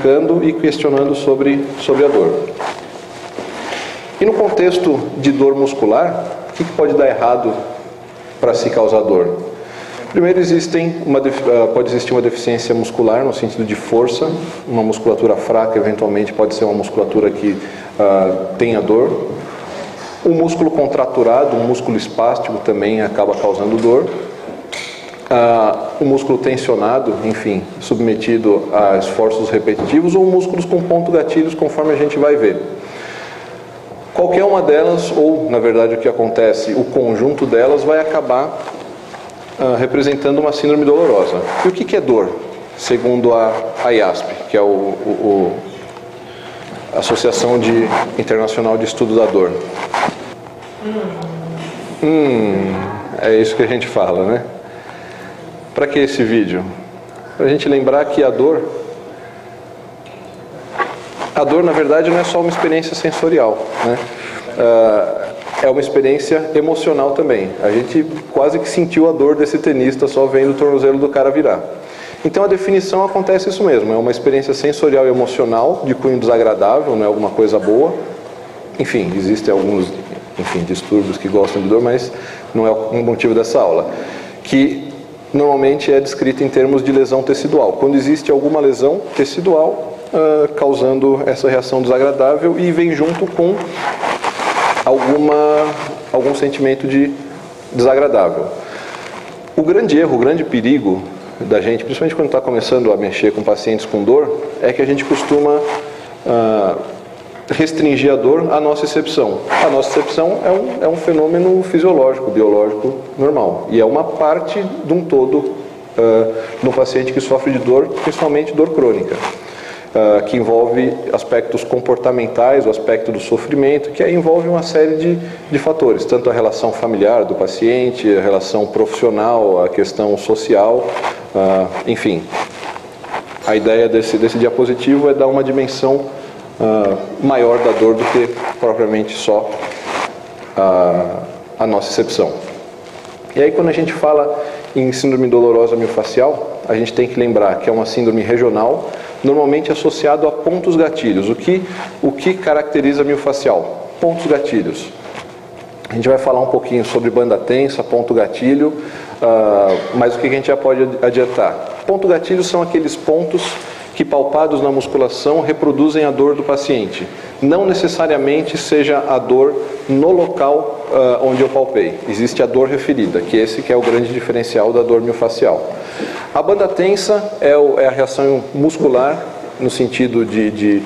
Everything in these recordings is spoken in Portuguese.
explicando e questionando sobre a dor. E no contexto de dor muscular, o que pode dar errado para se causar dor? Primeiro, pode existir uma deficiência muscular no sentido de força. Uma musculatura fraca, eventualmente, pode ser uma musculatura que tenha dor. Um músculo contraturado, um músculo espástico também acaba causando dor. O músculo tensionado, enfim, submetido a esforços repetitivos, ou músculos com ponto gatilhos, conforme a gente vai ver. Qualquer uma delas, ou na verdade o que acontece, o conjunto delas vai acabar representando uma síndrome dolorosa. E o que é dor? Segundo a IASP, que é a Associação Internacional de Estudo da Dor. É isso que a gente fala, né? Para que esse vídeo? Para a gente lembrar que a dor, na verdade, não é só uma experiência sensorial, né? É uma experiência emocional também. A gente quase que sentiu a dor desse tenista só vendo o tornozelo do cara virar. Então a definição acontece isso mesmo, é uma experiência sensorial e emocional de cunho desagradável, não é alguma coisa boa. Enfim, existem alguns distúrbios que gostam de dor, mas não é o motivo dessa aula. Que normalmente é descrita em termos de lesão tecidual. Quando existe alguma lesão tecidual causando essa reação desagradável e vem junto com algum sentimento de desagradável. O grande erro, o grande perigo da gente, principalmente quando está começando a mexer com pacientes com dor, é que a gente costuma restringir a dor à nocicepção. A nocicepção é um fenômeno fisiológico, biológico normal, e é uma parte de um todo no paciente que sofre de dor, principalmente dor crônica, que envolve aspectos comportamentais, o aspecto do sofrimento, que aí envolve uma série de fatores, tanto a relação familiar do paciente, a relação profissional, a questão social, enfim. A ideia desse diapositivo é dar uma dimensão maior da dor do que propriamente só a nocicepção. E aí, quando a gente fala em síndrome dolorosa miofascial, a gente tem que lembrar que é uma síndrome regional, normalmente associado a pontos gatilhos. O que caracteriza a miofascial? Pontos gatilhos. A gente vai falar um pouquinho sobre banda tensa, ponto gatilho, mas o que a gente já pode adiantar? Ponto gatilho são aqueles pontos que, palpados na musculação, reproduzem a dor do paciente. Não necessariamente seja a dor no local onde eu palpei. Existe a dor referida, que é o grande diferencial da dor miofascial. A banda tensa é a reação muscular, no sentido de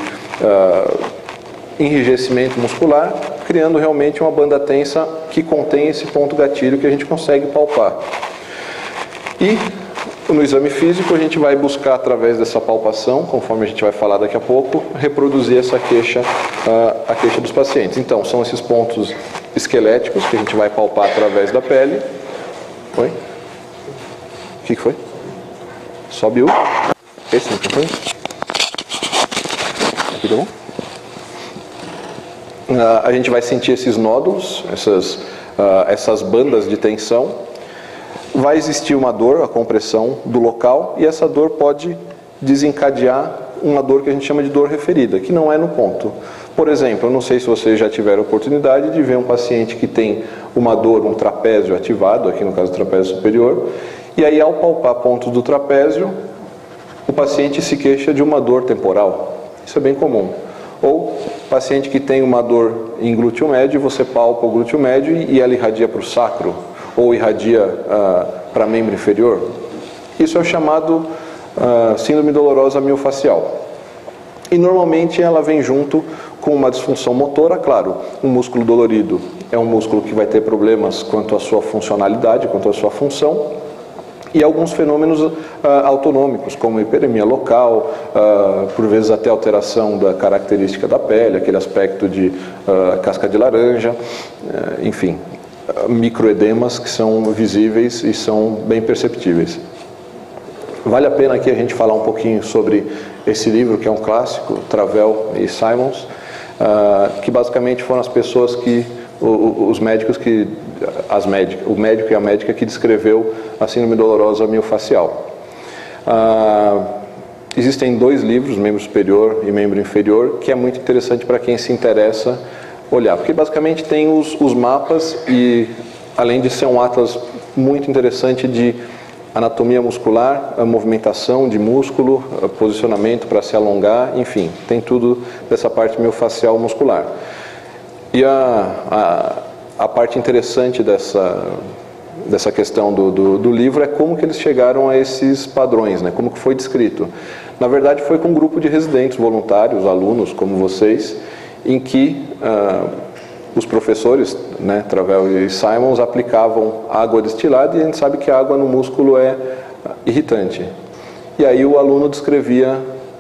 enrijecimento muscular, criando realmente uma banda tensa que contém esse ponto gatilho que a gente consegue palpar. E no exame físico a gente vai buscar, através dessa palpação, conforme a gente vai falar daqui a pouco, reproduzir essa queixa, a queixa dos pacientes. Então, são esses pontos esqueléticos que a gente vai palpar através da pele. Oi? O que foi? Sobe o... Esse microfone? Aqui, tá bom? A gente vai sentir esses nódulos, essas bandas de tensão. Vai existir uma dor, a compressão do local, e essa dor pode desencadear uma dor que a gente chama de dor referida, que não é no ponto. Por exemplo, eu não sei se vocês já tiveram a oportunidade de ver um paciente que tem uma dor, um trapézio ativado, aqui no caso do trapézio superior, e aí ao palpar pontos do trapézio, o paciente se queixa de uma dor temporal. Isso é bem comum. Ou paciente que tem uma dor em glúteo médio, você palpa o glúteo médio e ela irradia para o sacro, ou irradia para membro inferior. Isso é o chamado síndrome dolorosa miofascial. E normalmente ela vem junto com uma disfunção motora, claro. Um músculo dolorido é um músculo que vai ter problemas quanto à sua funcionalidade, quanto à sua função, e alguns fenômenos autonômicos, como hiperemia local, por vezes até alteração da característica da pele, aquele aspecto de casca de laranja, enfim, microedemas que são visíveis e são bem perceptíveis. Vale a pena aqui a gente falar um pouquinho sobre esse livro, que é um clássico, Travell e Simons, que basicamente foram as pessoas que, os médicos que, o médico e a médica que descreveu a síndrome dolorosa miofascial. existem 2 livros, membro superior e membro inferior, que é muito interessante para quem se interessa olhar, porque basicamente tem os mapas e, além de ser um atlas muito interessante de anatomia muscular, a movimentação de músculo, posicionamento para se alongar, enfim, tem tudo dessa parte miofascial muscular. E a parte interessante dessa questão do livro é como que eles chegaram a esses padrões, né? Como que foi descrito. Na verdade, foi com um grupo de residentes voluntários, alunos como vocês, em que os professores, né, Travell e Simons, aplicavam água destilada, e a gente sabe que a água no músculo é irritante. E aí o aluno descrevia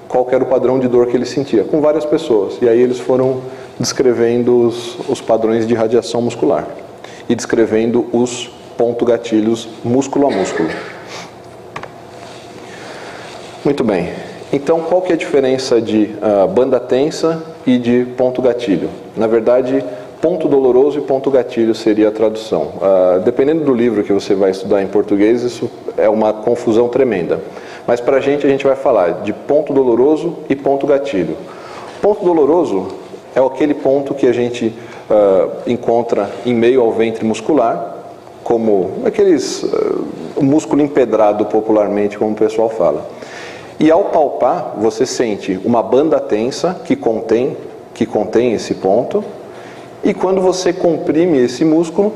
qual era o padrão de dor que ele sentia, com várias pessoas. E aí eles foram descrevendo os padrões de radiação muscular e descrevendo os ponto-gatilhos músculo a músculo. Muito bem. Então, qual que é a diferença de banda tensa e de ponto-gatilho? Na verdade, ponto doloroso e ponto-gatilho seria a tradução. Dependendo do livro que você vai estudar em português, isso é uma confusão tremenda. Mas para a gente vai falar de ponto doloroso e ponto-gatilho. Ponto doloroso é aquele ponto que a gente encontra em meio ao ventre muscular, como o músculo empedrado popularmente, como o pessoal fala. E ao palpar, você sente uma banda tensa que contém esse ponto, e quando você comprime esse músculo,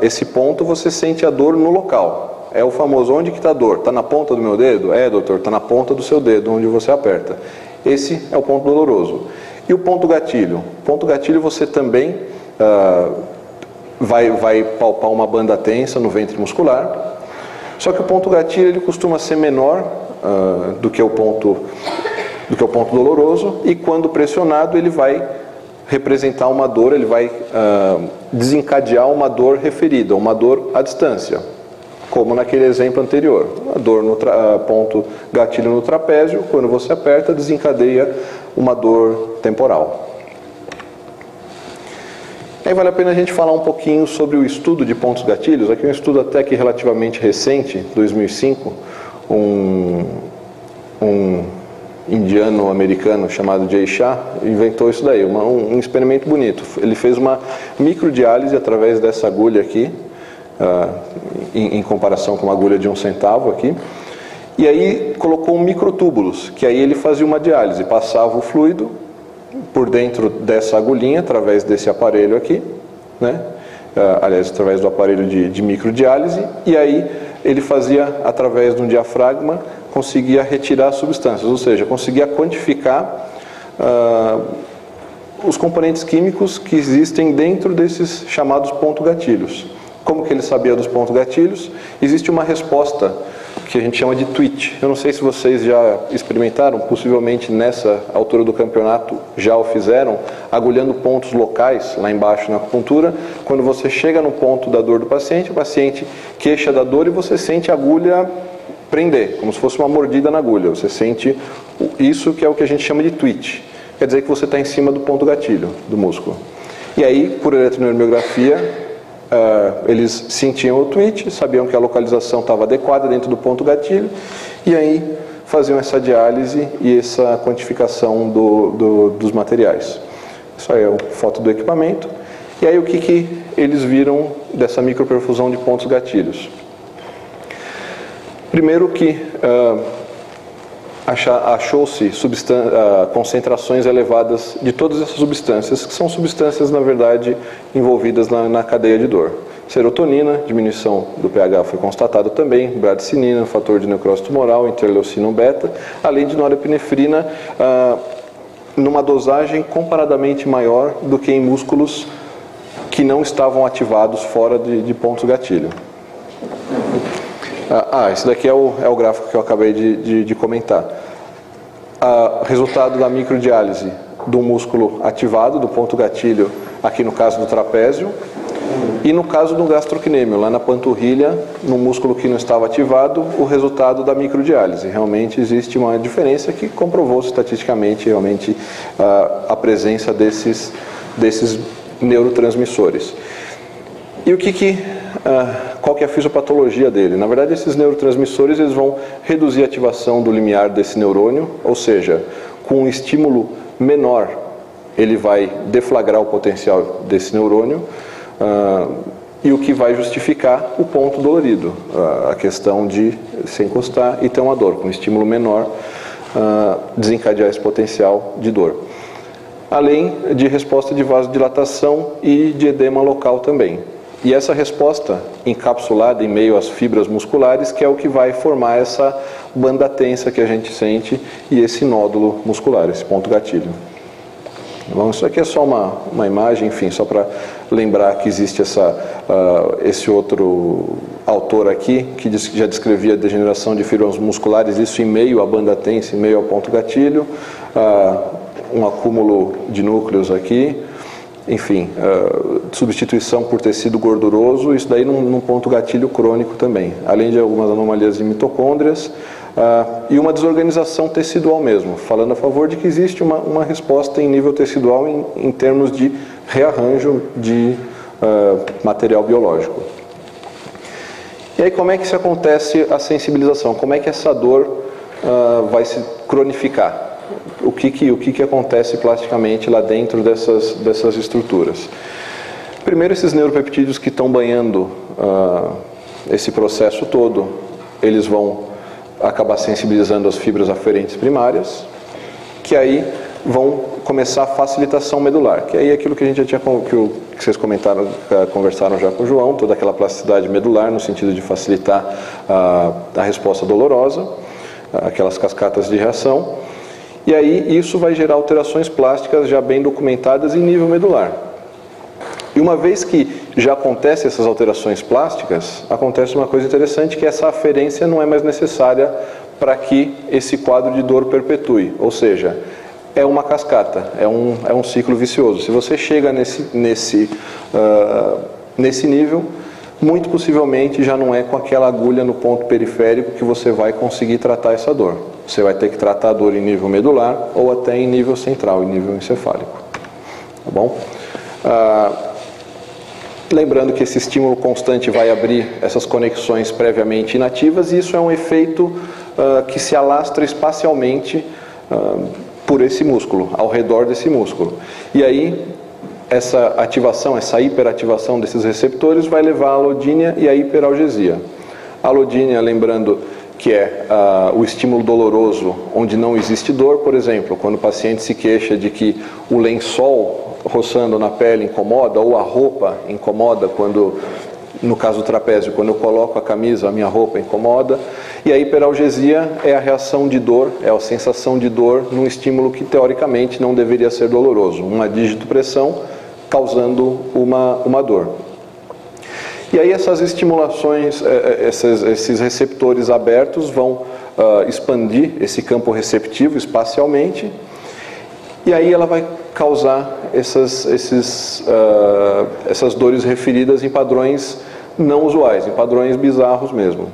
esse ponto, você sente a dor no local. É o famoso, onde que está a dor? Está na ponta do meu dedo? É, doutor, está na ponta do seu dedo, onde você aperta. Esse é o ponto doloroso. E o ponto gatilho? O ponto gatilho você também vai palpar uma banda tensa no ventre muscular, só que o ponto gatilho ele costuma ser menor do que o ponto doloroso, e quando pressionado ele vai representar uma dor, ele vai desencadear uma dor referida, uma dor à distância, como naquele exemplo anterior. A dor no ponto gatilho no trapézio, quando você aperta, desencadeia uma dor temporal. Aí vale a pena a gente falar um pouquinho sobre o estudo de pontos gatilhos. Aqui é um estudo até que relativamente recente, 2005, um indiano-americano chamado Jay Shah inventou isso daí, um experimento bonito. Ele fez uma microdiálise através dessa agulha aqui, em comparação com uma agulha de 1 centavo aqui, e aí colocou microtúbulos, que aí ele fazia uma diálise, passava o fluido por dentro dessa agulhinha, através desse aparelho aqui, né? Aliás, através do aparelho de microdiálise, e aí ele fazia, através de um diafragma, conseguia retirar substâncias, ou seja, conseguia quantificar os componentes químicos que existem dentro desses chamados ponto-gatilhos. Como que ele sabia dos pontos-gatilhos? Existe uma resposta que a gente chama de twitch. Eu não sei se vocês já experimentaram, possivelmente nessa altura do campeonato já o fizeram, agulhando pontos locais lá embaixo na acupuntura. Quando você chega no ponto da dor do paciente, o paciente queixa da dor e você sente a agulha prender, como se fosse uma mordida na agulha. Você sente isso, que é o que a gente chama de twitch. Quer dizer que você está em cima do ponto gatilho do músculo. E aí, por eletromiografia, eles sentiam o twitch, sabiam que a localização estava adequada dentro do ponto gatilho, e aí faziam essa diálise e essa quantificação dos materiais. Isso aí é a foto do equipamento. E aí o que eles viram dessa microperfusão de pontos gatilhos? Primeiro que achou-se concentrações elevadas de todas essas substâncias, que são substâncias, na verdade, envolvidas na cadeia de dor. Serotonina, diminuição do pH foi constatado também, bradicinina, fator de necrose tumoral, interleucina beta, além de norepinefrina, numa dosagem comparadamente maior do que em músculos que não estavam ativados fora de pontos gatilho. Esse daqui é o gráfico que eu acabei de comentar. Resultado da microdiálise do músculo ativado, do ponto gatilho, aqui no caso do trapézio, e no caso do gastrocnêmio, lá na panturrilha, no músculo que não estava ativado, o resultado da microdiálise. Realmente existe uma diferença que comprovou-se estatisticamente realmente a presença desses neurotransmissores. E o que qual que é a fisiopatologia dele? Na verdade, esses neurotransmissores eles vão reduzir a ativação do limiar desse neurônio, ou seja, com um estímulo menor, ele vai deflagrar o potencial desse neurônio, e o que vai justificar o ponto dolorido, a questão de se encostar e ter uma dor, com um estímulo menor, desencadear esse potencial de dor. Além de resposta de vasodilatação e de edema local também. E essa resposta encapsulada em meio às fibras musculares, que é o que vai formar essa banda tensa que a gente sente e esse nódulo muscular, esse ponto gatilho. Bom, isso aqui é só uma imagem, enfim, só para lembrar que existe esse outro autor aqui, que já descrevia a degeneração de fibras musculares, isso em meio à banda tensa, em meio ao ponto gatilho, um acúmulo de núcleos aqui, enfim, substituição por tecido gorduroso, isso daí num ponto gatilho crônico também, além de algumas anomalias de mitocôndrias, e uma desorganização tecidual mesmo, falando a favor de que existe uma resposta em nível tecidual em termos de rearranjo de material biológico. E aí como é que se acontece a sensibilização? Como é que essa dor vai se cronificar? O que acontece plasticamente lá dentro dessas estruturas? Primeiro, esses neuropeptídeos que estão banhando esse processo todo, eles vão acabar sensibilizando as fibras aferentes primárias, que aí vão começar a facilitação medular, que aí é aquilo que a gente já tinha, que vocês comentaram, conversaram já com o João, toda aquela plasticidade medular no sentido de facilitar a resposta dolorosa, aquelas cascatas de reação. E aí isso vai gerar alterações plásticas já bem documentadas em nível medular. E uma vez que já acontecem essas alterações plásticas, acontece uma coisa interessante, que essa aferência não é mais necessária para que esse quadro de dor perpetue. Ou seja, é uma cascata, é um ciclo vicioso. Se você chega nesse nível, muito possivelmente já não é com aquela agulha no ponto periférico que você vai conseguir tratar essa dor. Você vai ter que tratar a dor em nível medular ou até em nível central, em nível encefálico. Tá bom? Lembrando que esse estímulo constante vai abrir essas conexões previamente inativas, e isso é um efeito que se alastra espacialmente por esse músculo, ao redor desse músculo. E aí, essa ativação, essa hiperativação desses receptores vai levar à alodínia e à hiperalgesia. A alodínia, lembrando que é o estímulo doloroso onde não existe dor, por exemplo, quando o paciente se queixa de que o lençol roçando na pele incomoda, ou a roupa incomoda, quando, no caso do trapézio, quando eu coloco a camisa, a minha roupa incomoda. E a hiperalgesia é a reação de dor, é a sensação de dor num estímulo que teoricamente não deveria ser doloroso, uma digitopressão causando uma dor. E aí essas estimulações, esses receptores abertos vão expandir esse campo receptivo espacialmente, e aí ela vai causar essas dores referidas em padrões não usuais, em padrões bizarros mesmo.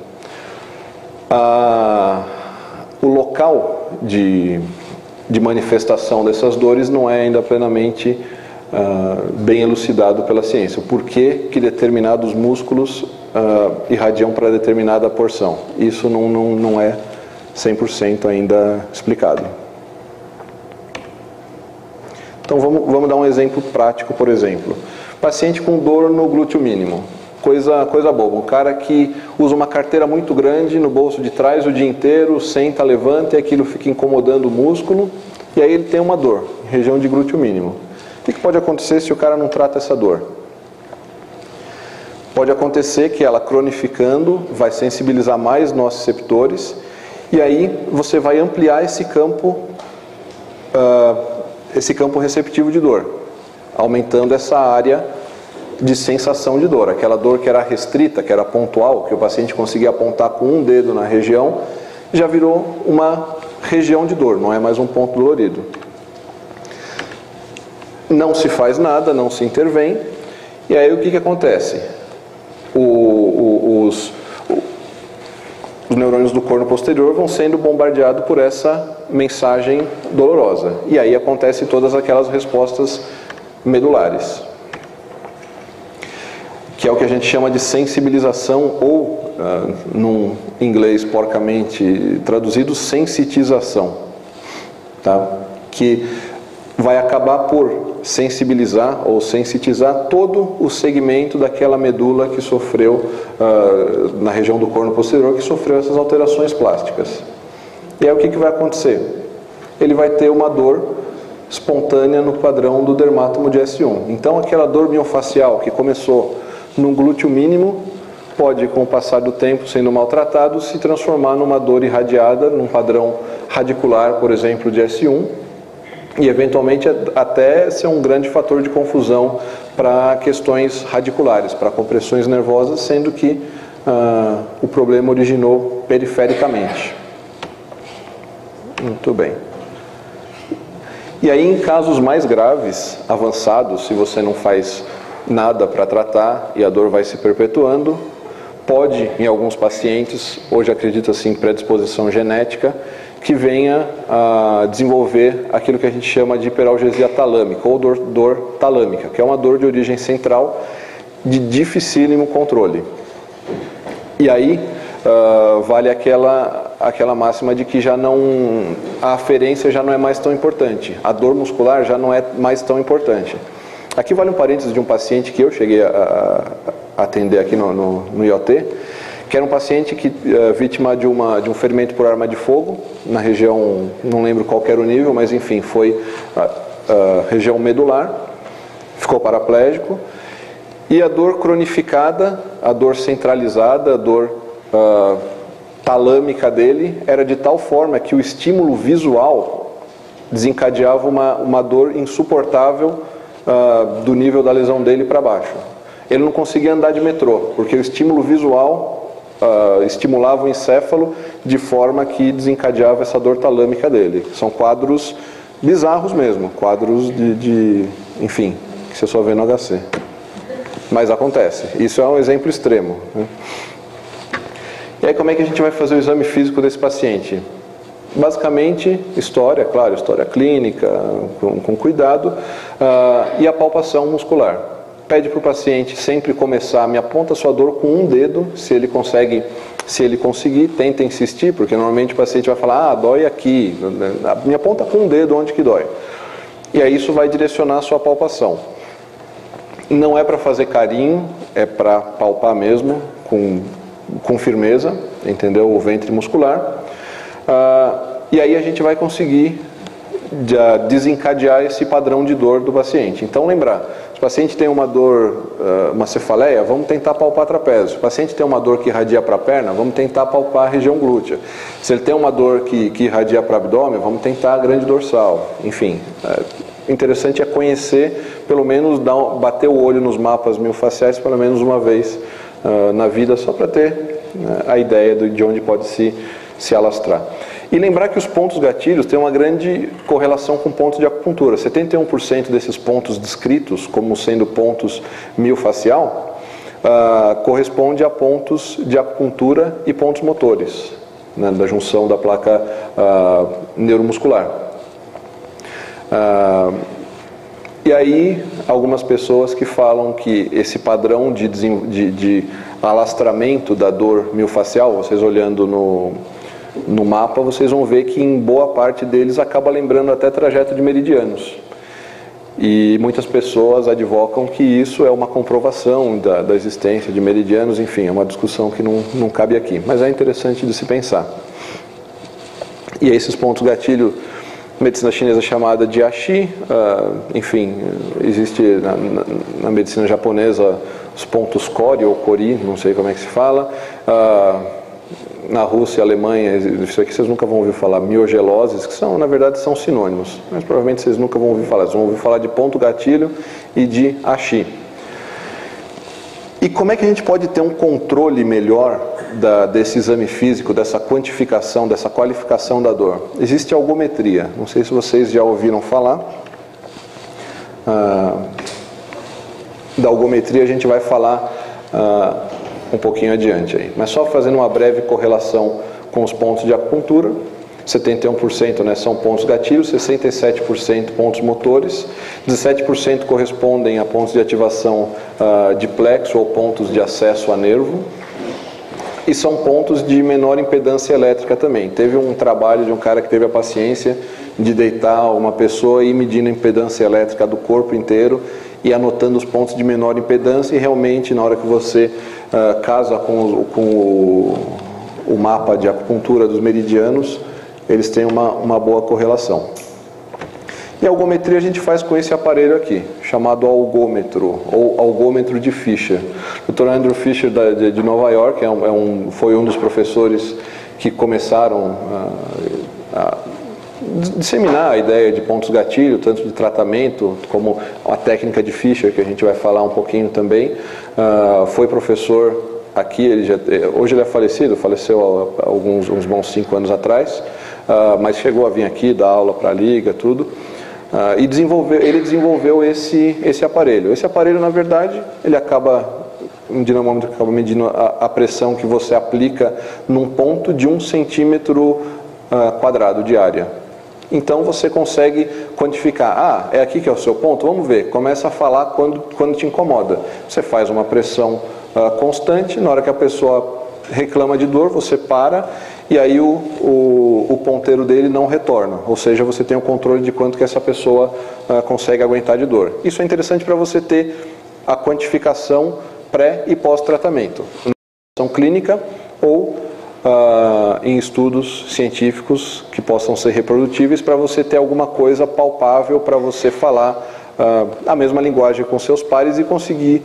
O local de manifestação dessas dores não é ainda plenamente bem elucidado pela ciência. O porquê que determinados músculos irradiam para determinada porção. Isso não é 100% ainda explicado. Então vamos dar um exemplo prático, por exemplo. Paciente com dor no glúteo mínimo. Coisa boba. Um cara que usa uma carteira muito grande no bolso de trás o dia inteiro, senta, levanta e aquilo fica incomodando o músculo. E aí ele tem uma dor, região de glúteo mínimo. O que pode acontecer se o cara não trata essa dor? Pode acontecer que ela, cronificando, vai sensibilizar mais nossos receptores, e aí você vai ampliar esse campo receptivo de dor, aumentando essa área de sensação de dor. Aquela dor que era restrita, que era pontual, que o paciente conseguia apontar com um dedo na região, já virou uma região de dor, não é mais um ponto dolorido. Não se faz nada, não se intervém, e aí o que acontece? Os neurônios do corno posterior vão sendo bombardeados por essa mensagem dolorosa, e aí acontecem todas aquelas respostas medulares. que é o que a gente chama de sensibilização ou, num inglês porcamente traduzido, sensitização, tá? Que vai acabar por sensibilizar ou sensitizar todo o segmento daquela medula que sofreu, na região do corno posterior, que sofreu essas alterações plásticas. E aí o que vai acontecer? Ele vai ter uma dor espontânea no padrão do dermátomo de S1. Então aquela dor miofacial que começou no glúteo mínimo pode, com o passar do tempo, sendo maltratado, se transformar numa dor irradiada, num padrão radicular, por exemplo, de S1, e eventualmente até ser um grande fator de confusão para questões radiculares, para compressões nervosas, sendo que o problema originou perifericamente. Muito bem. E aí, em casos mais graves, avançados, se você não faz nada para tratar e a dor vai se perpetuando, pode, em alguns pacientes, hoje acredita-se em predisposição genética, que venha a desenvolver aquilo que a gente chama de hiperalgesia talâmica, ou dor talâmica, que é uma dor de origem central de dificílimo controle. E aí, vale aquela máxima de que a aferência já não é mais tão importante, a dor muscular já não é mais tão importante. Aqui vale um parênteses de um paciente que eu cheguei a atender aqui no IoT, que era um paciente vítima de um ferimento por arma de fogo, na região, não lembro qual era o nível, mas enfim, foi a região medular, ficou paraplégico, e a dor cronificada, a dor centralizada, a dor talâmica dele era de tal forma que o estímulo visual desencadeava uma dor insuportável do nível da lesão dele para baixo. Ele não conseguia andar de metrô, porque o estímulo visual estimulava o encéfalo de forma que desencadeava essa dor talâmica dele. São quadros bizarros mesmo, quadros enfim, que você só vê no HC. Mas acontece. Isso é um exemplo extremo, né? E aí como é que a gente vai fazer o exame físico desse paciente? Basicamente, história clínica, com cuidado, e a palpação muscular. Pede para o paciente sempre começar, me aponta a sua dor com um dedo, se ele conseguir, tenta insistir, porque normalmente o paciente vai falar, dói aqui, me aponta com um dedo onde que dói. E aí isso vai direcionar a sua palpação. Não é para fazer carinho, é para palpar mesmo, com firmeza, entendeu? O ventre muscular. E aí a gente vai conseguir desencadear esse padrão de dor do paciente. Então lembrar, se o paciente tem uma dor, uma cefaleia, vamos tentar palpar trapézio. Se o paciente tem uma dor que irradia para a perna, vamos tentar palpar a região glútea. Se ele tem uma dor que irradia para o abdômen, vamos tentar a grande dorsal. Enfim, o interessante é conhecer, pelo menos bater o olho nos mapas miofaciais pelo menos uma vez na vida, só para ter a ideia de onde pode se alastrar. E lembrar que os pontos gatilhos têm uma grande correlação com pontos de acupuntura. 71% desses pontos descritos como sendo pontos miofacial corresponde a pontos de acupuntura e pontos motores, né, da junção da placa neuromuscular. E aí, algumas pessoas que falam que esse padrão de alastramento da dor miofacial, vocês olhando no mapa, vocês vão ver que em boa parte deles acaba lembrando até trajeto de meridianos. E muitas pessoas advocam que isso é uma comprovação da existência de meridianos, enfim, é uma discussão que não cabe aqui, mas é interessante de se pensar. E esses pontos gatilho, medicina chinesa chamada de Ashi, enfim, existe na medicina japonesa os pontos Kori ou Kori, não sei como é que se fala. Na Rússia e Alemanha, isso aqui vocês nunca vão ouvir falar, miogeloses, que na verdade são sinônimos, mas provavelmente vocês nunca vão ouvir falar, vocês vão ouvir falar de ponto gatilho e de Ashi. E como é que a gente pode ter um controle melhor desse exame físico, dessa quantificação, dessa qualificação da dor? Existe a algometria, não sei se vocês já ouviram falar. Da algometria a gente vai falar um pouquinho adiante aí, mas só fazendo uma breve correlação com os pontos de acupuntura. 71%, né, são pontos gatilhos, 67% pontos motores, 17% correspondem a pontos de ativação de plexo ou pontos de acesso a nervo, e são pontos de menor impedância elétrica também. Teve um trabalho de um cara que teve a paciência de deitar uma pessoa e ir medindo a impedância elétrica do corpo inteiro e anotando os pontos de menor impedância, e realmente na hora que você casa com o mapa de acupuntura dos meridianos, eles têm uma boa correlação. E a algometria a gente faz com esse aparelho aqui, chamado algômetro, ou algômetro de Fisher. O Dr. Andrew Fisher de Nova York foi um dos professores que começaram a disseminar a ideia de pontos gatilho, tanto de tratamento como a técnica de Fisher, que a gente vai falar um pouquinho também. Foi professor aqui, hoje ele é falecido, faleceu há uns bons 5 anos atrás, mas chegou a vir aqui dar aula para a Liga, tudo. E ele desenvolveu esse aparelho. Esse aparelho, na verdade, ele acaba, um dinamômetro que acaba medindo a pressão que você aplica num ponto de 1 centímetro quadrado de área. Então você consegue quantificar, é aqui que é o seu ponto? Vamos ver, começa a falar quando te incomoda. Você faz uma pressão constante, na hora que a pessoa reclama de dor, você para, e aí o ponteiro dele não retorna, ou seja, você tem o controle de quanto que essa pessoa consegue aguentar de dor. Isso é interessante para você ter a quantificação pré e pós-tratamento, na clínica ou em estudos científicos que possam ser reprodutíveis, para você ter alguma coisa palpável para você falar a mesma linguagem com seus pares e conseguir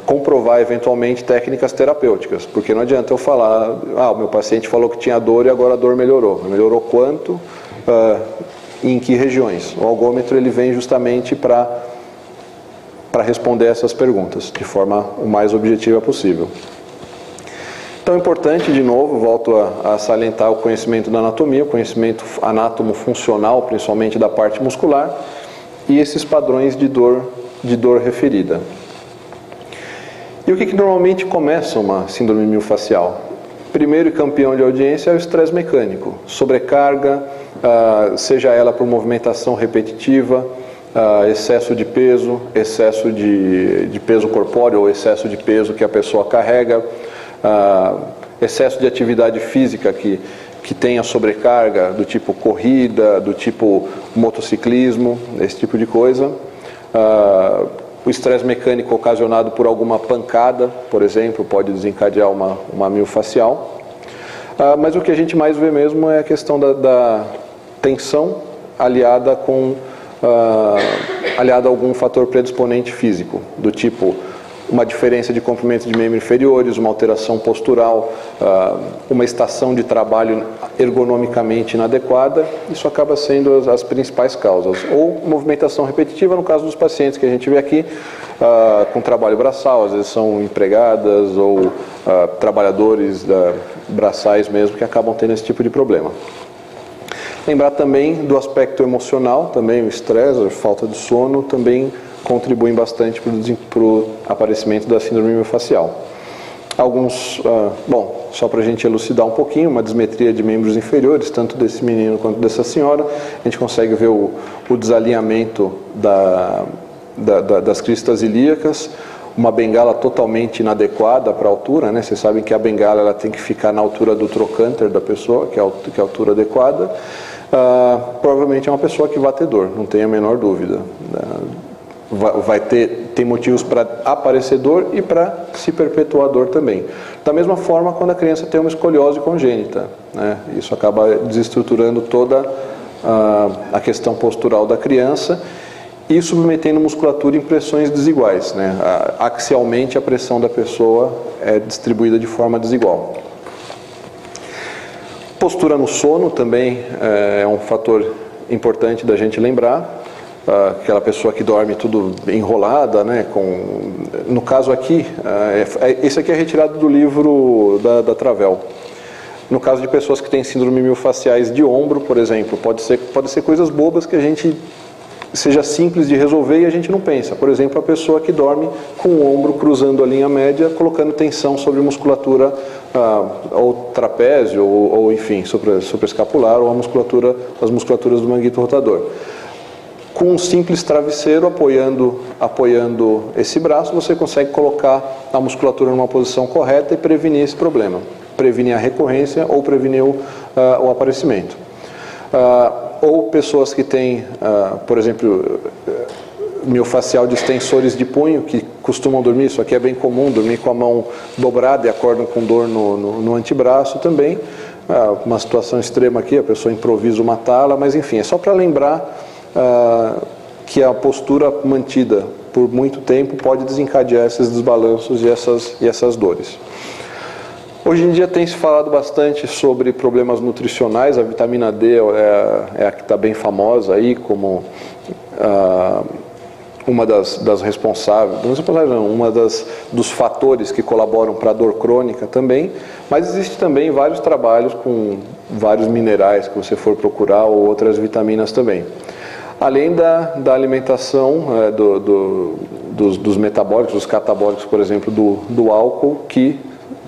comprovar eventualmente técnicas terapêuticas, porque não adianta eu falar, o meu paciente falou que tinha dor e agora a dor melhorou. Melhorou quanto? E em que regiões? O algômetro ele vem justamente para responder essas perguntas de forma o mais objetiva possível. Então é importante, de novo, volto a salientar o conhecimento da anatomia, o conhecimento anátomo-funcional, principalmente da parte muscular, e esses padrões de dor referida. E o que normalmente começa uma síndrome miofascial? Primeiro e campeão de audiência é o estresse mecânico, sobrecarga, seja ela por movimentação repetitiva, excesso de peso peso corpóreo ou excesso de peso que a pessoa carrega, excesso de atividade física que tenha sobrecarga, do tipo corrida, do tipo motociclismo, esse tipo de coisa. O estresse mecânico ocasionado por alguma pancada, por exemplo, pode desencadear uma miofascial. Mas o que a gente mais vê mesmo é a questão da tensão aliada a algum fator predisponente físico, do tipo uma diferença de comprimento de membros inferiores, uma alteração postural, uma estação de trabalho ergonomicamente inadequada. Isso acaba sendo as principais causas. Ou movimentação repetitiva, no caso dos pacientes que a gente vê aqui, com trabalho braçal, às vezes são empregadas ou trabalhadores braçais mesmo, que acabam tendo esse tipo de problema. Lembrar também do aspecto emocional, também o estresse, a falta de sono, também contribuem bastante para o aparecimento da síndrome miofascial. Alguns, só para a gente elucidar um pouquinho, uma dismetria de membros inferiores, tanto desse menino quanto dessa senhora, a gente consegue ver o desalinhamento das cristas ilíacas, uma bengala totalmente inadequada para a altura, né? Vocês sabem que a bengala ela tem que ficar na altura do trocânter da pessoa, que é a altura adequada. Provavelmente é uma pessoa que vai ter dor, não tenho a menor dúvida. Tem motivos para aparecer dor e para se perpetuar dor também. Da mesma forma, quando a criança tem uma escoliose congênita, né? Isso acaba desestruturando toda a questão postural da criança e submetendo a musculatura em pressões desiguais, né? Axialmente a pressão da pessoa é distribuída de forma desigual. Postura no sono também é um fator importante da gente lembrar. Aquela pessoa que dorme tudo enrolada, né? No caso aqui, esse aqui é retirado do livro da Travell. No caso de pessoas que têm síndrome miofasciais de ombro, por exemplo, pode ser coisas bobas que a gente seja simples de resolver e a gente não pensa. Por exemplo, a pessoa que dorme com o ombro cruzando a linha média, colocando tensão sobre a musculatura ou trapézio, ou enfim, supraescapular, ou as musculaturas do manguito rotador. Com um simples travesseiro apoiando esse braço, você consegue colocar a musculatura numa posição correta e prevenir esse problema. Prevenir a recorrência ou prevenir o aparecimento. Ou pessoas que têm, por exemplo, miofascial de extensores de punho, que costumam dormir, isso aqui é bem comum, dormir com a mão dobrada e acordam com dor no antebraço também. Uma situação extrema aqui, a pessoa improvisa uma tala, mas enfim, é só para lembrar que a postura mantida por muito tempo pode desencadear esses desbalanços e essas dores. Hoje em dia tem se falado bastante sobre problemas nutricionais. A vitamina D é a que está bem famosa aí como uma das responsáveis, dos fatores que colaboram para a dor crônica também, mas existe também vários trabalhos com vários minerais que você for procurar ou outras vitaminas também. Além da alimentação, dos metabólicos, dos catabólicos, por exemplo, do álcool, que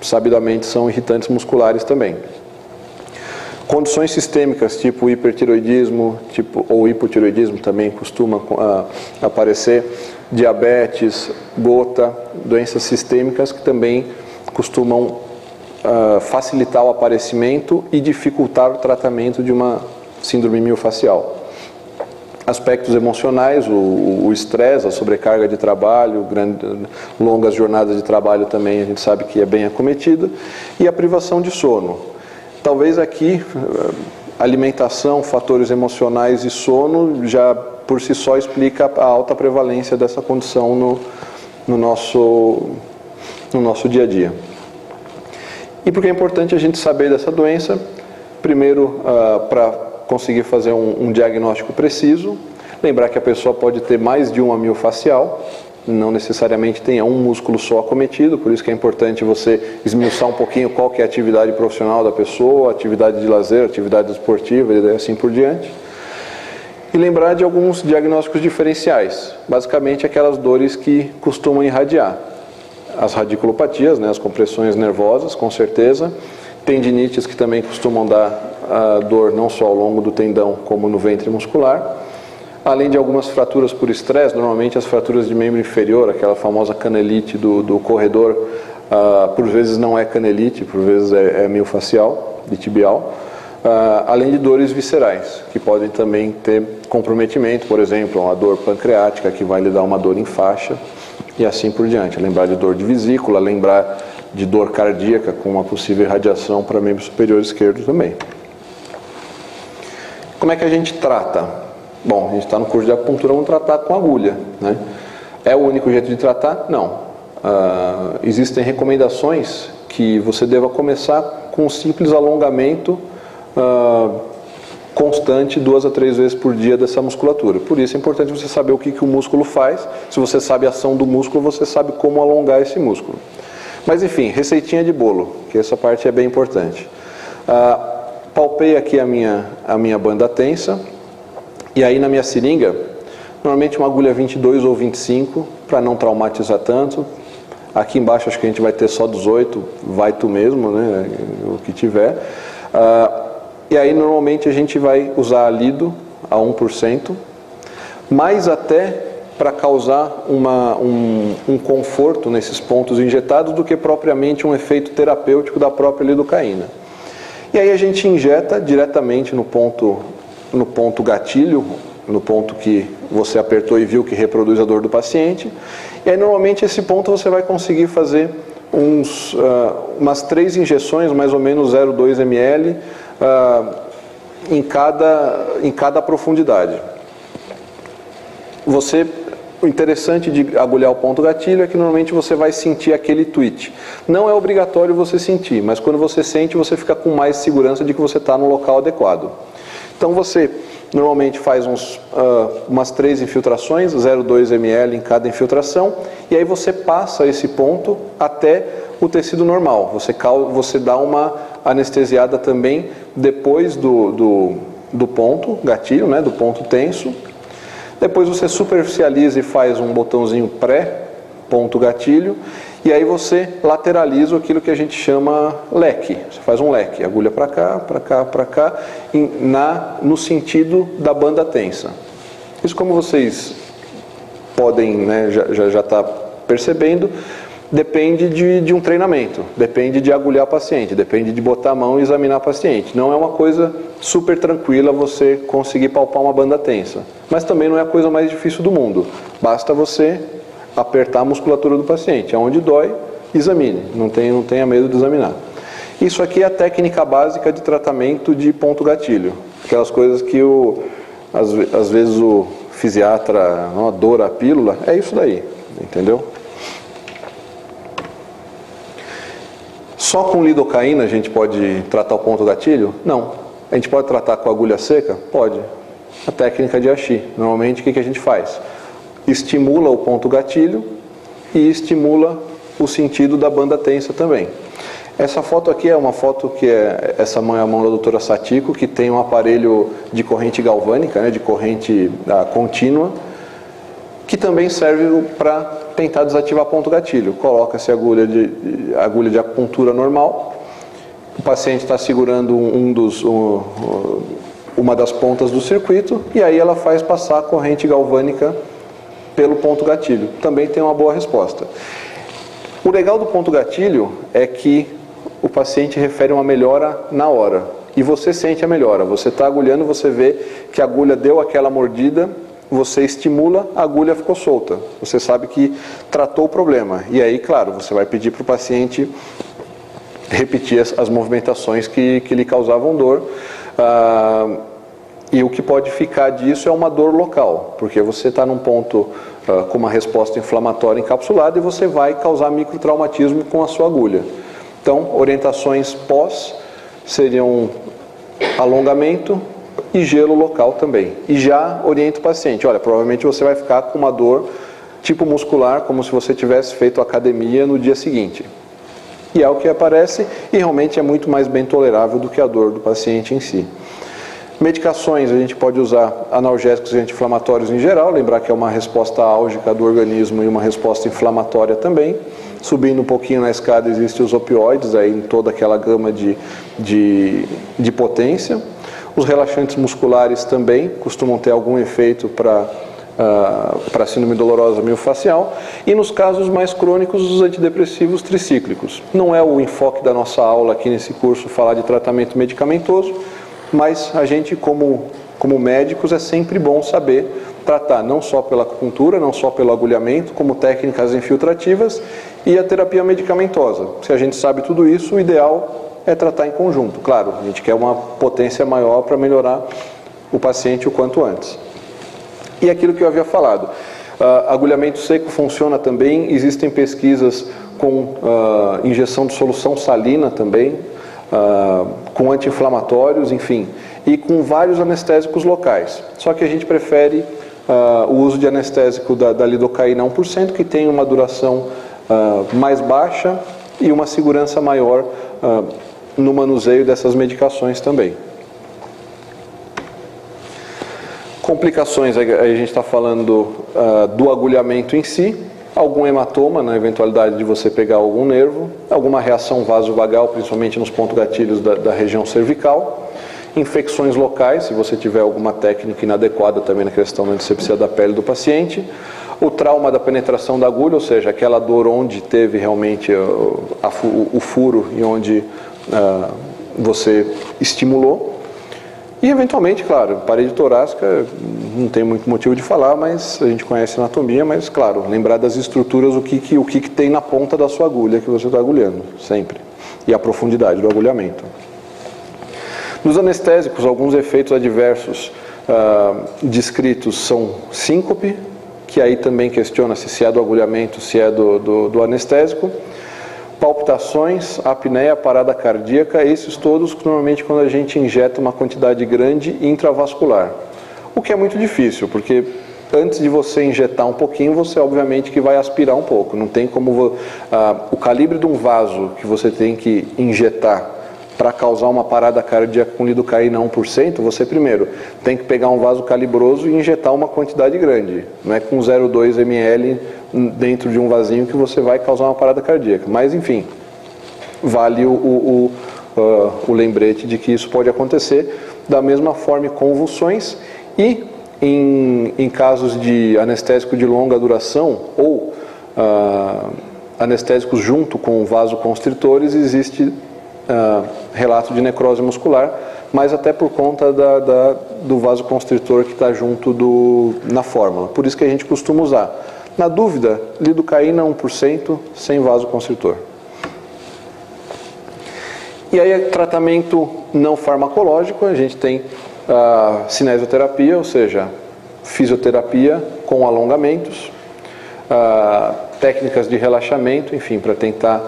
sabidamente são irritantes musculares também. Condições sistêmicas, tipo hipertiroidismo, ou hipotiroidismo também costuma aparecer, diabetes, gota, doenças sistêmicas que também costumam facilitar o aparecimento e dificultar o tratamento de uma síndrome miofascial. Aspectos emocionais, o estresse, a sobrecarga de trabalho, longas jornadas de trabalho também a gente sabe que é bem acometida, e a privação de sono. Talvez aqui, alimentação, fatores emocionais e sono já por si só explica a alta prevalência dessa condição no nosso dia a dia. E por que é importante a gente saber dessa doença? Primeiro, para conseguir fazer um diagnóstico preciso, lembrar que a pessoa pode ter mais de uma miofascial, não necessariamente tenha um músculo só acometido, por isso que é importante você esmiuçar um pouquinho qual que é a atividade profissional da pessoa, atividade de lazer, atividade esportiva e assim por diante. E lembrar de alguns diagnósticos diferenciais, basicamente aquelas dores que costumam irradiar. As radiculopatias, as compressões nervosas, com certeza, tendinites que também costumam dar dor não só ao longo do tendão como no ventre muscular, além de algumas fraturas por estresse, normalmente as fraturas de membro inferior, aquela famosa canelite do corredor, por vezes não é canelite, por vezes é miofascial, de tibial, além de dores viscerais, que podem também ter comprometimento, por exemplo, uma dor pancreática que vai lhe dar uma dor em faixa e assim por diante. Lembrar de dor de vesícula, lembrar de dor cardíaca com uma possível irradiação para membro superior esquerdo também. Como é que a gente trata? Bom, a gente está no curso de acupuntura, vamos tratar com agulha, né? É o único jeito de tratar? Não. Existem recomendações que você deva começar com um simples alongamento constante 2 a 3 vezes por dia dessa musculatura. Por isso é importante você saber o que o músculo faz. Se você sabe a ação do músculo, você sabe como alongar esse músculo. Mas enfim, receitinha de bolo, que essa parte é bem importante. Palpei aqui a minha banda tensa, e aí na minha seringa, normalmente uma agulha 22 ou 25, para não traumatizar tanto. Aqui embaixo acho que a gente vai ter só 18, vai tu mesmo, né, o que tiver. E aí normalmente a gente vai usar lido a 1%, mas até para causar um conforto nesses pontos injetados do que propriamente um efeito terapêutico da própria lidocaína. E aí a gente injeta diretamente no ponto gatilho, no ponto que você apertou e viu que reproduz a dor do paciente. E aí normalmente esse ponto você vai conseguir fazer umas 3 injeções, mais ou menos 0,2 ml, em cada profundidade. O interessante de agulhar o ponto gatilho é que normalmente você vai sentir aquele twitch. Não é obrigatório você sentir, mas quando você sente, você fica com mais segurança de que você está no local adequado. Então você normalmente faz umas 3 infiltrações, 0,2 ml em cada infiltração, e aí você passa esse ponto até o tecido normal. Você dá uma anestesiada também depois do ponto gatilho, né, do ponto tenso. Depois você superficializa e faz um botãozinho pré, ponto gatilho, e aí você lateraliza aquilo que a gente chama leque. Você faz um leque, agulha para cá, para cá, para cá, no sentido da banda tensa. Isso, como vocês podem, né, já está percebendo, depende de um treinamento, depende de agulhar o paciente, depende de botar a mão e examinar o paciente. Não é uma coisa super tranquila você conseguir palpar uma banda tensa, mas também não é a coisa mais difícil do mundo. Basta você apertar a musculatura do paciente, aonde dói, examine, não tenha medo de examinar. Isso aqui é a técnica básica de tratamento de ponto gatilho, aquelas coisas que às vezes o fisiatra não adora a pílula, é isso daí, entendeu? Só com lidocaína a gente pode tratar o ponto gatilho? Não. A gente pode tratar com agulha seca? Pode. A técnica de Ashi. Normalmente o que a gente faz? Estimula o ponto gatilho e estimula o sentido da banda tensa também. Essa foto aqui é uma foto que essa mão é a mão da doutora Satiko, que tem um aparelho de corrente galvânica, né, de corrente contínua, que também serve para tentar desativar ponto gatilho. Coloca-se agulha de acupuntura normal, o paciente está segurando uma das pontas do circuito, e aí ela faz passar a corrente galvânica pelo ponto gatilho. Também tem uma boa resposta. O legal do ponto gatilho é que o paciente refere uma melhora na hora, e você sente a melhora. Você está agulhando, você vê que a agulha deu aquela mordida, você estimula, a agulha ficou solta. Você sabe que tratou o problema. E aí, claro, você vai pedir para o paciente repetir as movimentações que lhe causavam dor. E o que pode ficar disso é uma dor local, porque você está num ponto com uma resposta inflamatória encapsulada e você vai causar microtraumatismo com a sua agulha. Então, orientações pós seriam alongamento e gelo local também. E já orienta o paciente, olha, provavelmente você vai ficar com uma dor tipo muscular, como se você tivesse feito academia no dia seguinte. E é o que aparece, e realmente é muito mais bem tolerável do que a dor do paciente em si. Medicações, a gente pode usar analgésicos e anti-inflamatórios em geral, lembrar que é uma resposta álgica do organismo e uma resposta inflamatória também. Subindo um pouquinho na escada existem os opioides, aí em toda aquela gama de potência. Os relaxantes musculares também costumam ter algum efeito para síndrome dolorosa miofascial. E nos casos mais crônicos, os antidepressivos tricíclicos. Não é o enfoque da nossa aula aqui nesse curso falar de tratamento medicamentoso, mas a gente, como médicos, é sempre bom saber tratar não só pela acupuntura, não só pelo agulhamento, como técnicas infiltrativas e a terapia medicamentosa. Se a gente sabe tudo isso, o ideal é tratar em conjunto. Claro, a gente quer uma potência maior para melhorar o paciente o quanto antes. E aquilo que eu havia falado, agulhamento seco funciona também, existem pesquisas com injeção de solução salina também, com anti-inflamatórios, enfim, e com vários anestésicos locais. Só que a gente prefere o uso de anestésico da lidocaína 1%, que tem uma duração mais baixa e uma segurança maior no manuseio dessas medicações também. Complicações, a gente está falando do agulhamento em si, algum hematoma, na eventualidade de você pegar algum nervo, alguma reação vasovagal, principalmente nos pontos gatilhos da região cervical, infecções locais, se você tiver alguma técnica inadequada também na questão da antisepsia da pele do paciente, o trauma da penetração da agulha, ou seja, aquela dor onde teve realmente o furo e onde você estimulou. E eventualmente, claro, parede torácica, não tem muito motivo de falar, mas a gente conhece a anatomia, mas claro, lembrar das estruturas, o que tem na ponta da sua agulha que você está agulhando, sempre. E a profundidade do agulhamento. Nos anestésicos, alguns efeitos adversos descritos são síncope, que aí também questiona-se se é do agulhamento, se é do anestésico. Palpitações, apneia, parada cardíaca, esses todos normalmente quando a gente injeta uma quantidade grande intravascular. O que é muito difícil, porque antes de você injetar um pouquinho, você obviamente que vai aspirar um pouco. Não tem como o calibre de um vaso que você tem que injetar para causar uma parada cardíaca com lidocaína 1%, você primeiro tem que pegar um vaso calibroso e injetar uma quantidade grande. Não é com 0,2 ml dentro de um vasinho que você vai causar uma parada cardíaca. Mas, enfim, vale o lembrete de que isso pode acontecer. Da mesma forma, convulsões e em casos de anestésico de longa duração ou anestésicos junto com vasoconstritores, existe relato de necrose muscular, mas até por conta do vasoconstritor que está junto na fórmula. Por isso que a gente costuma usar. Na dúvida, lidocaína 1% sem vasoconstritor. E aí, tratamento não farmacológico, a gente tem a cinesioterapia, ou seja, fisioterapia com alongamentos, técnicas de relaxamento, enfim, para tentar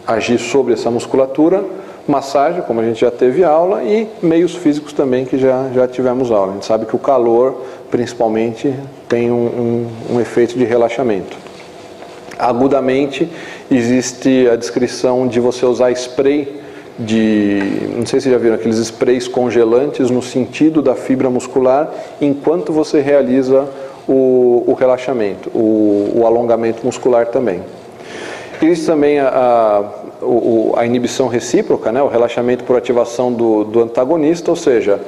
agir sobre essa musculatura, massagem, como a gente já teve aula, e meios físicos também, que já tivemos aula. A gente sabe que o calor, principalmente, tem um efeito de relaxamento. Agudamente, existe a descrição de você usar spray não sei se já viram, aqueles sprays congelantes no sentido da fibra muscular, enquanto você realiza o relaxamento, o alongamento muscular também. Existe também a inibição recíproca, né, o relaxamento por ativação do antagonista, ou seja,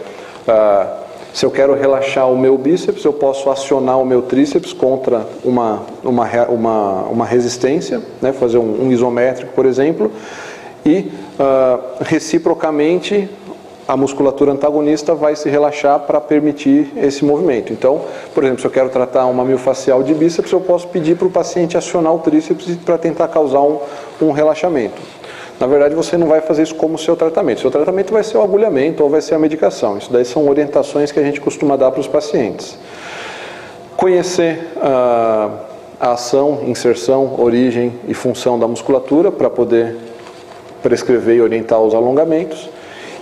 se eu quero relaxar o meu bíceps, eu posso acionar o meu tríceps contra uma resistência, né, fazer um isométrico, por exemplo, e reciprocamente a musculatura antagonista vai se relaxar para permitir esse movimento. Então, por exemplo, se eu quero tratar uma miofascial de bíceps, eu posso pedir para o paciente acionar o tríceps para tentar causar um relaxamento. Na verdade, você não vai fazer isso como seu tratamento. Seu tratamento vai ser o agulhamento ou vai ser a medicação. Isso daí são orientações que a gente costuma dar para os pacientes. Conhecer a ação, inserção, origem e função da musculatura para poder prescrever e orientar os alongamentos.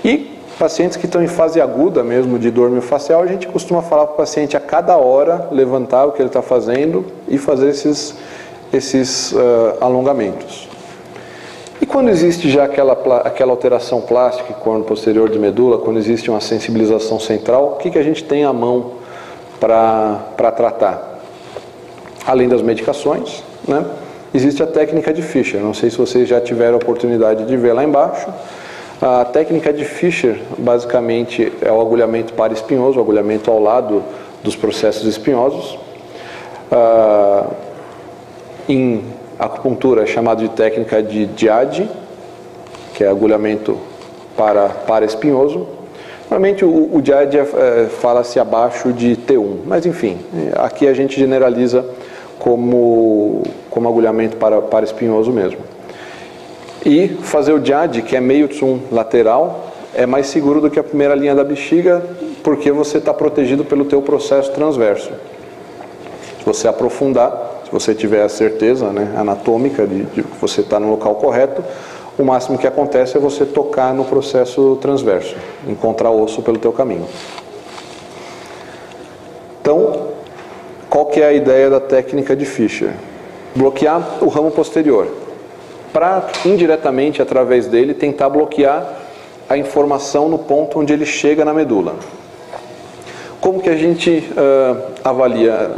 E pacientes que estão em fase aguda mesmo de dor miofascial, a gente costuma falar para o paciente a cada hora levantar o que ele está fazendo e fazer esses alongamentos. E quando existe já aquela alteração plástica, corno posterior de medula, quando existe uma sensibilização central, o que a gente tem à mão para tratar? Além das medicações, né? Existe a técnica de Fischer, não sei se vocês já tiveram a oportunidade de ver lá embaixo. A técnica de Fischer, basicamente, é o agulhamento paraespinhoso, o agulhamento ao lado dos processos espinhosos. Em acupuntura é chamado de técnica de Diade, que é agulhamento paraespinhoso. Normalmente o Diade fala-se abaixo de T1, mas enfim, aqui a gente generaliza como agulhamento paraespinhoso mesmo. E fazer o Diade, que é meio tsum lateral, é mais seguro do que a primeira linha da bexiga, porque você está protegido pelo teu processo transverso. Se você aprofundar, se você tiver a certeza, né, anatômica de que você está no local correto, o máximo que acontece é você tocar no processo transverso, encontrar osso pelo teu caminho. Então, qual que é a ideia da técnica de Fischer? Bloquear o ramo posterior, para indiretamente, através dele, tentar bloquear a informação no ponto onde ele chega na medula. Como que a gente avalia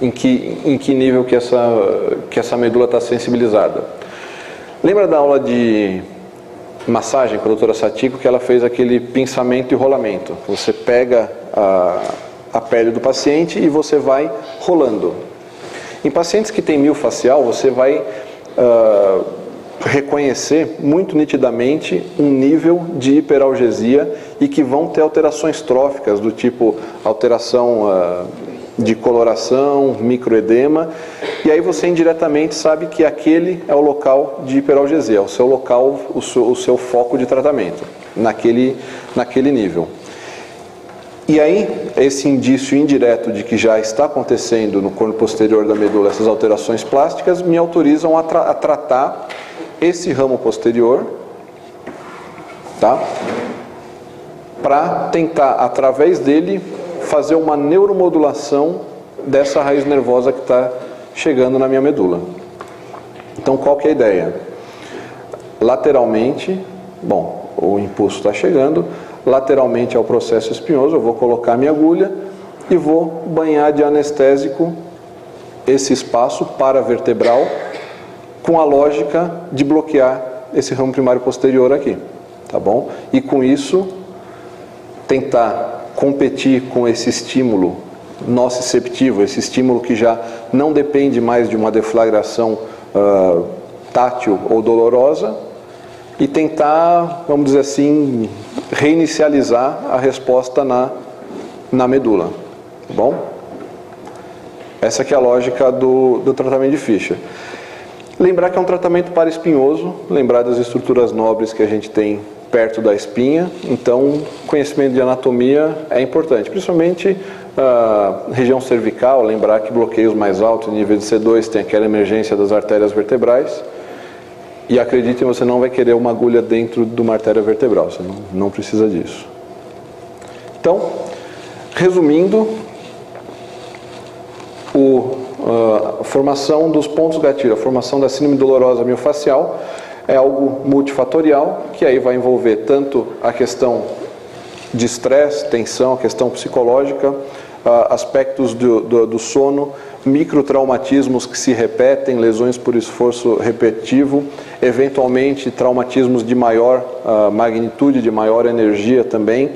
em que nível que essa medula está sensibilizada? Lembra da aula de massagem com a doutora Satiko, que ela fez aquele pinçamento e rolamento? Você pega a pele do paciente e você vai rolando. Em pacientes que têm miofascial, você vai reconhecer muito nitidamente um nível de hiperalgesia e que vão ter alterações tróficas, do tipo alteração de coloração, microedema, e aí você indiretamente sabe que aquele é o local de hiperalgesia, o seu local, o seu foco de tratamento, naquele nível. E aí, esse indício indireto de que já está acontecendo no corno posterior da medula essas alterações plásticas me autorizam a tratar esse ramo posterior, tá? Para tentar, através dele, fazer uma neuromodulação dessa raiz nervosa que está chegando na minha medula. Então, qual que é a ideia? Lateralmente, bom, o impulso está chegando, lateralmente ao processo espinhoso, eu vou colocar minha agulha e vou banhar de anestésico esse espaço paravertebral com a lógica de bloquear esse ramo primário posterior aqui, tá bom? E com isso, tentar competir com esse estímulo nociceptivo, esse estímulo que já não depende mais de uma deflagração tátil ou dolorosa, e tentar, vamos dizer assim, reinicializar a resposta na medula, tá bom? Essa que é a lógica do tratamento de Fischer. Lembrar que é um tratamento para espinhoso, lembrar das estruturas nobres que a gente tem perto da espinha, então conhecimento de anatomia é importante, principalmente a região cervical, lembrar que bloqueios mais altos, nível de C2, tem aquela emergência das artérias vertebrais, e acreditem, você não vai querer uma agulha dentro de uma artéria vertebral, você não precisa disso. Então, resumindo, a formação dos pontos gatilho, a formação da síndrome dolorosa miofascial é algo multifatorial, que aí vai envolver tanto a questão de estresse, tensão, a questão psicológica, aspectos do sono, microtraumatismos que se repetem, lesões por esforço repetitivo, eventualmente traumatismos de maior magnitude, de maior energia também.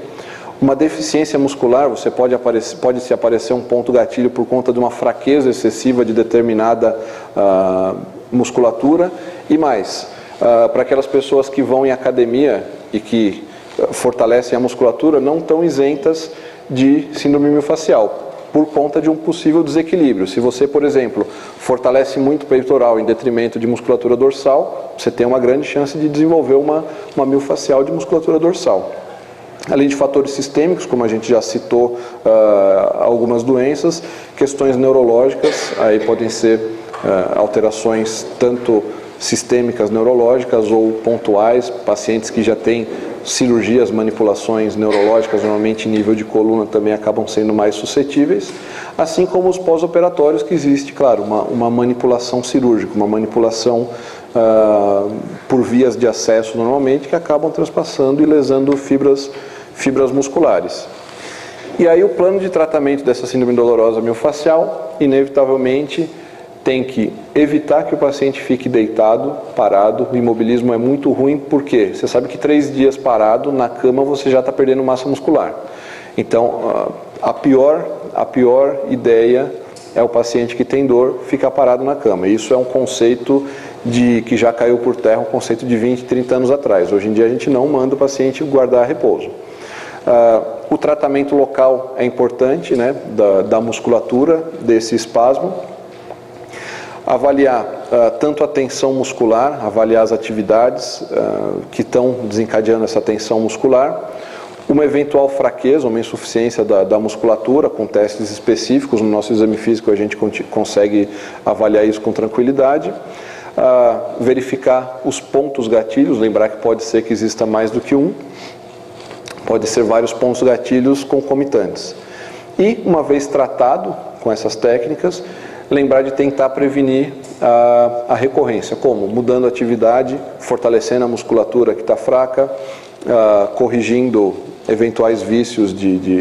Uma deficiência muscular, pode se aparecer um ponto gatilho por conta de uma fraqueza excessiva de determinada musculatura. E mais, para aquelas pessoas que vão em academia e que fortalecem a musculatura, não estão isentas de síndrome miofascial, por conta de um possível desequilíbrio. Se você, por exemplo, fortalece muito o peitoral em detrimento de musculatura dorsal, você tem uma grande chance de desenvolver uma miofascial de musculatura dorsal. Além de fatores sistêmicos, como a gente já citou, algumas doenças, questões neurológicas, aí podem ser alterações tanto sistêmicas neurológicas ou pontuais, pacientes que já têm cirurgias, manipulações neurológicas, normalmente em nível de coluna, também acabam sendo mais suscetíveis, assim como os pós-operatórios, que existe, claro, uma manipulação cirúrgica, uma manipulação por vias de acesso normalmente, que acabam transpassando e lesando fibras musculares. E aí o plano de tratamento dessa síndrome dolorosa miofascial, inevitavelmente, tem que evitar que o paciente fique deitado, parado. O imobilismo é muito ruim, porque você sabe que 3 dias parado na cama você já está perdendo massa muscular. Então, a pior ideia é o paciente que tem dor ficar parado na cama. Isso é um conceito que já caiu por terra, um conceito de 20, 30 anos atrás. Hoje em dia a gente não manda o paciente guardar repouso. O tratamento local é importante, né, da musculatura desse espasmo. Avaliar tanto a tensão muscular, avaliar as atividades que estão desencadeando essa tensão muscular, uma eventual fraqueza, uma insuficiência da musculatura, com testes específicos. No nosso exame físico a gente consegue avaliar isso com tranquilidade. Verificar os pontos gatilhos, lembrar que pode ser que exista mais do que um, pode ser vários pontos gatilhos concomitantes. E, uma vez tratado com essas técnicas, lembrar de tentar prevenir a recorrência. Como? Mudando a atividade, fortalecendo a musculatura que está fraca, corrigindo eventuais vícios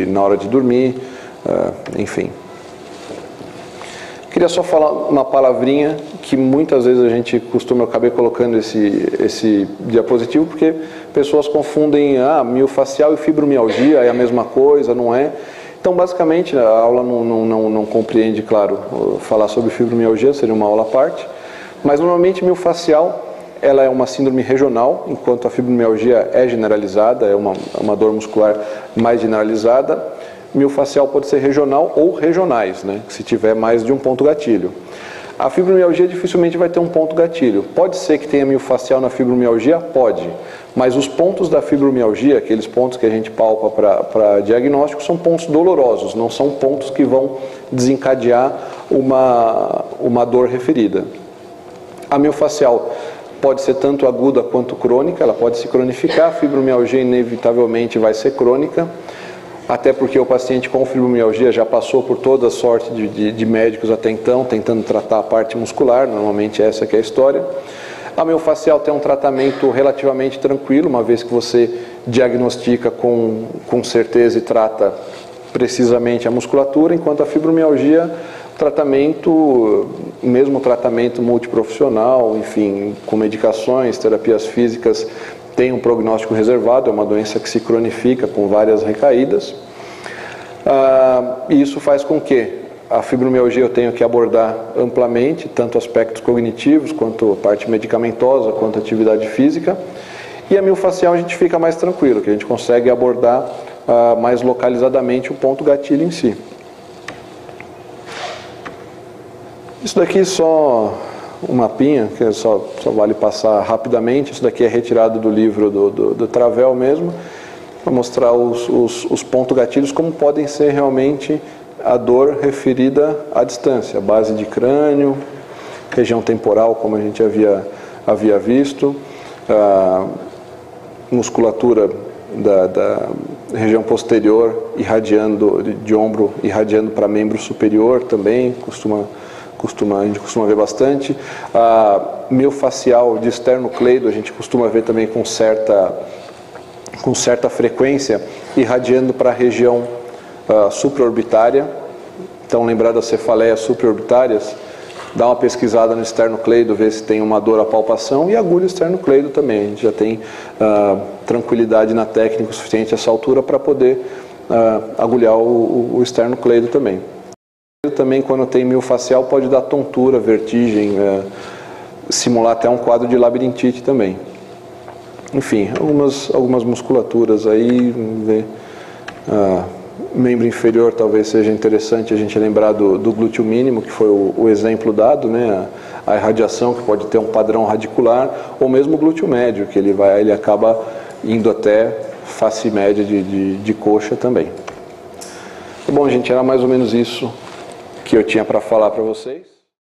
na hora de dormir, enfim. Queria só falar uma palavrinha que muitas vezes eu acabei colocando esse diapositivo, porque pessoas confundem miofascial e fibromialgia, é a mesma coisa, não é? Então, basicamente, a aula não compreende, claro, falar sobre fibromialgia, seria uma aula à parte, mas normalmente miofascial, ela é uma síndrome regional, enquanto a fibromialgia é generalizada, é uma dor muscular mais generalizada. Miofascial pode ser regional ou regionais, né, se tiver mais de um ponto gatilho. A fibromialgia dificilmente vai ter um ponto gatilho. Pode ser que tenha miofascial na fibromialgia? Pode. Mas os pontos da fibromialgia, aqueles pontos que a gente palpa para diagnóstico, são pontos dolorosos, não são pontos que vão desencadear uma dor referida. A miofascial pode ser tanto aguda quanto crônica, ela pode se cronificar. A fibromialgia inevitavelmente vai ser crônica, até porque o paciente com fibromialgia já passou por toda sorte de médicos até então, tentando tratar a parte muscular, normalmente essa que é a história. A miofascial tem um tratamento relativamente tranquilo, uma vez que você diagnostica com certeza e trata precisamente a musculatura, enquanto a fibromialgia, mesmo tratamento multiprofissional, enfim, com medicações, terapias físicas, tem um prognóstico reservado, é uma doença que se cronifica com várias recaídas. E isso faz com que a fibromialgia eu tenho que abordar amplamente, tanto aspectos cognitivos, quanto a parte medicamentosa, quanto a atividade física. E a miofascial a gente fica mais tranquilo, que a gente consegue abordar mais localizadamente o ponto gatilho em si. Isso daqui só um mapinha, que só vale passar rapidamente. Isso daqui é retirado do livro do Travell mesmo, para mostrar os pontos gatilhos, como podem ser realmente a dor referida à distância, base de crânio, região temporal, como a gente havia visto, musculatura da região posterior irradiando, de ombro irradiando para membro superior também, a gente costuma ver bastante. A miofascial de esternocleido a gente costuma ver também com certa frequência, irradiando para a região supraorbitária. Então, lembrar das cefaleias supraorbitárias, dá uma pesquisada no esternocleido, ver se tem uma dor à palpação, e agulha o esternocleido também. A gente já tem tranquilidade na técnica o suficiente a essa altura para poder agulhar o esternocleido também. Também, quando tem miofascial, pode dar tontura, vertigem, simular até um quadro de labirintite também. Enfim, algumas musculaturas aí, vamos ver. Membro inferior talvez seja interessante a gente lembrar do glúteo mínimo, que foi o exemplo dado, né? A irradiação, que pode ter um padrão radicular, ou mesmo o glúteo médio, que ele acaba indo até face média de coxa também. Bom, gente, era mais ou menos isso que eu tinha para falar para vocês.